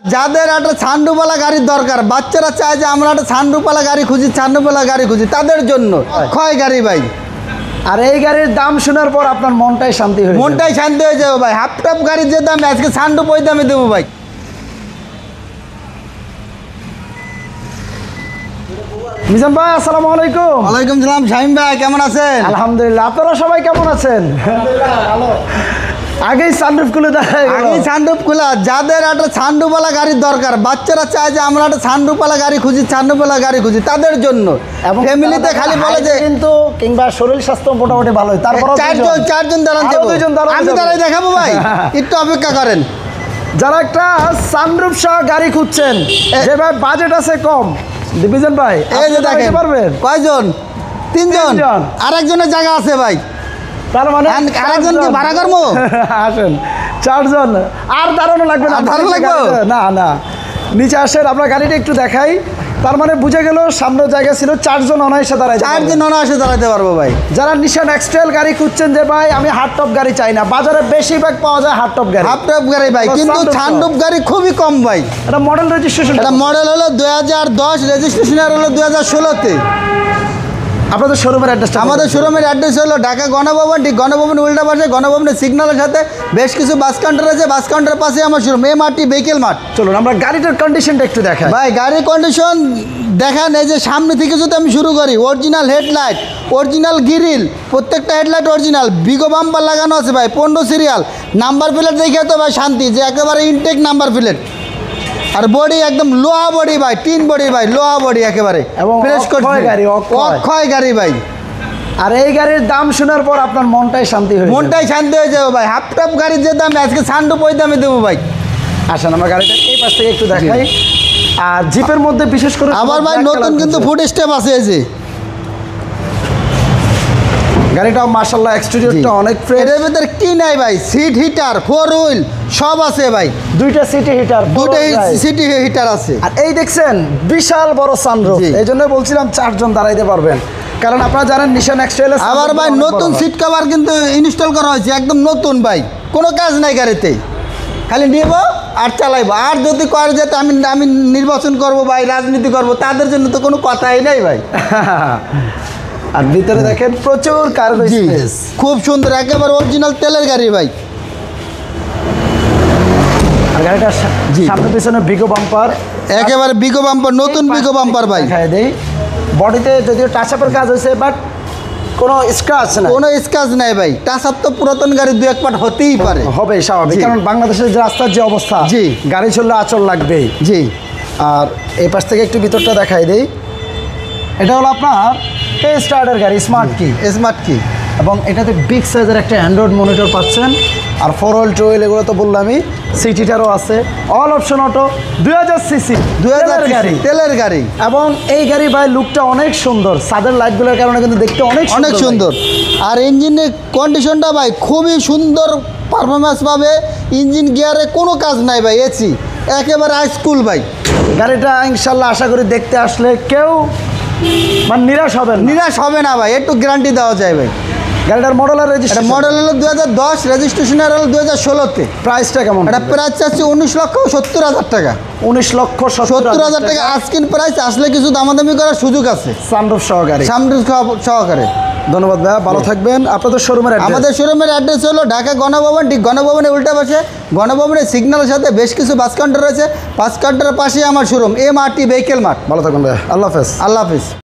যাদের একটা সানরুফওয়ালা গাড়ির দরকার, বাচ্চারা চায় যে আমরা একটা সানরুফওয়ালা গাড়ি খুঁজি, সানরুফওয়ালা গাড়ি খুঁজি, তাদের জন্য ক্ষয় গাড়ি ভাই। আর এই গাড়ির দাম শোনার পর আপনার মনটাই শান্তি হয়ে মনটাই শান্তি হয়ে যাবে ভাই। হাফ টপ গাড়ির যে দাম, আজকে সানরুফ ওই দামে দেবো ভাই। মিজান ভাই, আসসালামু আলাইকুম। ওয়ালাইকুম সালাম। শাহিম ভাই কেমন আছেন? আলহামদুলিল্লাহ। আপনারা সবাই কেমন আছেন? ভালো। আগেই সানরুফ খুলে দেয়, আগেই সানরুফ খোলা। যাদের একটা সানরুফওয়ালা গাড়ির দরকার, বাচ্চারা চায় যে আমরা একটা সানরুফওয়ালা গাড়ি খুঁজি, সানরুফওয়ালা গাড়ি খুঁজি, তাদের জন্য। এবং ফ্যামিলিতে খালি বলে যে কিন্তু কিংবা শরীর স্বাস্থ্য মোটামুটি ভালোই, তারপর চারজন দাঁড়ান আরো যাবো। দুইজন দাঁড়ান আমি যাবো। দাঁড়াই দেখাবো ভাই, একটু অপেক্ষা করেন। যারা একটা সানরুফ সহ গাড়ি খুঁজছেন, যে ভাই বাজেট আছে কম, ডিভিশন ভাই এই যে দেখেন পারবেন কয়জন? তিনজন। তিনজন। আরেকজনের জায়গা আছে ভাই। তার মানে আরেকজন কি ভাড়া করবো? আসেন, চারজন। আর দাঁড়ানো লাগবে না, আর দাঁড়ানো লাগবে? না না, নিচে আসেন, আপনার গাড়িটা একটু দেখাই। তার মানে বুঝে গেল সামনে জায়গা ছিল, চারজন অনায়াসে দাঁড়ায়, চারজন অনায়াসে দাঁড়াতে পারবো ভাই। যারা নিশান এক্সট্রেল গাড়ি খুঁজছেন যে ভাই আমি হার্ড টপ গাড়ি চাই না, বাজারে বেশিরভাগ পাওয়া যায় হার্ড টপ গাড়ি, হাফ টপ গাড়ি ভাই, কিন্তু সানরুফ গাড়ি খুবই কম ভাই। এটা মডেল রেজিস্ট্রেশন, এটা মডেল হলো 2010, রেজিস্ট্রেশনের হলো 2016-তে। আপনাদের শোরুমের অ্যাড্রেস? আমাদের শোরুমের অ্যাড্রেস হলো ঢাকা গণভবন, ঠিক গণভবন উল্টা পাশে, গণভবনের সিগন্যালের সাথে বেশ কিছু বাস কাউন্টার আছে, বাস কাউন্টারের পাশে আমার শোরুম, MRT ভেহিকেল মার্ট। চলুন আমরা গাড়িটার কন্ডিশনটা একটু দেখাই। ভাই গাড়ির কন্ডিশন দেখেন, এই যে সামনে থেকে যদি আমি শুরু করি, অরিজিনাল হেডলাইট, অরিজিনাল গ্রিল, প্রত্যেকটা হেডলাইট অরিজিনাল, বিগো বাম্পার লাগানো আছে ভাই, 15 সিরিয়াল নাম্বার প্লেট দেখে তো ভাই শান্তি, যে একেবারে ইনটেক নাম্বার প্লেট। আর বডি একদম লোহা বডি ভাই, টিন বডি ভাই, লোহা বডি একেবারে এবং ফ্রেশ অক্ষয় গাড়ি, অক্ষয় গাড়ি ভাই। আর এই গাড়ির দাম শোনার পর আপনার মনটাই শান্তি হয়ে মনটাই শান্তি হয়ে যাবে ভাই। হাফ টপ গাড়ির যে দাম, আজকে সানরুফ ওই দামে দেবো ভাই। আসেন আমরা গাড়িটা এই পাশ থেকে একটু দেখাই। আর জিপের মধ্যে বিশেষ করে আবার ভাই নতুন কিন্তু ফুড স্টেপ আছে, এই যে গাড়িটাও মাশাআল্লাহ, এক্সটেরিয়রটা অনেক ফ্রেশ। এর ভিতরে কি নাই ভাই, সিট হিটার, 4 হুইল সব আছে ভাই, দুইটা সিটি হিটার, দুটোই সিটি হিটার আছে। আর এই দেখছেন বিশাল বড় সানরুফ, জি। এই জন্য বলছিলাম চারজন দাঁড়াইতে পারবেন, কারণ আপনারা জানেন নিশান এক্সট্রেল। আবার ভাই নতুন সিট কভার কিন্তু ইনস্টল করা হয়েছে, একদম নতুন ভাই, কোনো কাজ নাই গাড়িতে, খালি নিব আর চালাইবো। আর যদি করে যেতে আমি আমি নির্বাচন করব ভাই, রাজনীতি করব, তাদের জন্য তো কোনো কথাই নাই ভাই। আর ভিতরে দেখেন প্রচুর কার্গো জি, স্পেস, খুব সুন্দর, একেবারে অরিজিনাল তেলের গাড়ি ভাই। আর গাড়িটার জি। সামনে পিছনে বিগো বাম্পার, একেবারে বিগো বাম্পার, নতুন বিগো বাম্পার ভাই। দেখায় দেই, বডিতে যদিও টাচ আপের কাজ হয়েছে, বাট কোনো স্ক্র্যাচ না, কোনো স্কাচ নাই ভাই। টাচাপ তো পুরাতন গাড়ি 2-1 পার্ট হতেই পারে, হবে স্বাভাবিক, জি। কারণ বাংলাদেশের যে রাস্তার যে অবস্থা, জি। গাড়ি চললে আচল লাগবেই। জি। আর এই পাশ থেকে একটু ভিতরটা দেখাই দেই। এটা হলো আপনার স্টার্টার গাড়ি, স্মার্ট কি, স্মার্ট কি, এবং এটাতে বিগ সাইজের একটা অ্যান্ড্রয়েড মনিটর পাচ্ছেন। আর 4 হুইল 2 হুইল এগুলো তো বললামই, সিট হিটারও আছে, অল অপশন অটো, 2000 সিসি 2000 গাড়ি, তেলের গাড়ি। এবং এই গাড়ি ভাই লুকটা অনেক সুন্দর, ছাদের লাইটগুলোর কারণে কিন্তু দেখতে অনেক সুন্দর। আর ইঞ্জিনের কন্ডিশনটা ভাই খুবই সুন্দর, পারফরমেন্স পাবে। ইঞ্জিন গিয়ারে কোনো কাজ নাই ভাই, এসি একেবারে হাইস্কুল ভাই। গাড়িটা ইনশাল্লাহ আশা করি দেখতে আসলে কেউ মানে নিরাশ হবেন না। নিরাশ হবে না ভাই, একটু গ্যারান্টি দেওয়া যায় ভাই। গাড়িটার মডেল আর এটা রেজিস্ট্রেশন, মডেল হলো 2010, রেজিস্ট্রেশনের হলো 2016-তে। প্রাইসটা কেমন? এটা প্রাইস চাচ্ছি 19,70,000 টাকা। 19,70,000 টাকা আজকের প্রাইস, আসলে কিছু দামাদামি করার সুযোগ আছে সানরুফ সহকারে। সামনে সহকারে। ধন্যবাদ ভাইয়া, ভালো থাকবেন। আপনাদের শোরুমের আমাদের শোরুমের অ্যাড্রেস হলো ঢাকা গণভবন, ঠিক গণভবনের উল্টা পাশে, গণভবনের সিগন্যালের সাথে বেশ কিছু বাস কাউন্টার রয়েছে, বাস কাউন্টারের পাশেই আমার শোরুম, MRT ভেহিকেল মার্ট। ভালো থাকুন ভাইয়া, আল্লাহ হাফেজ। আল্লাহ হাফিজ।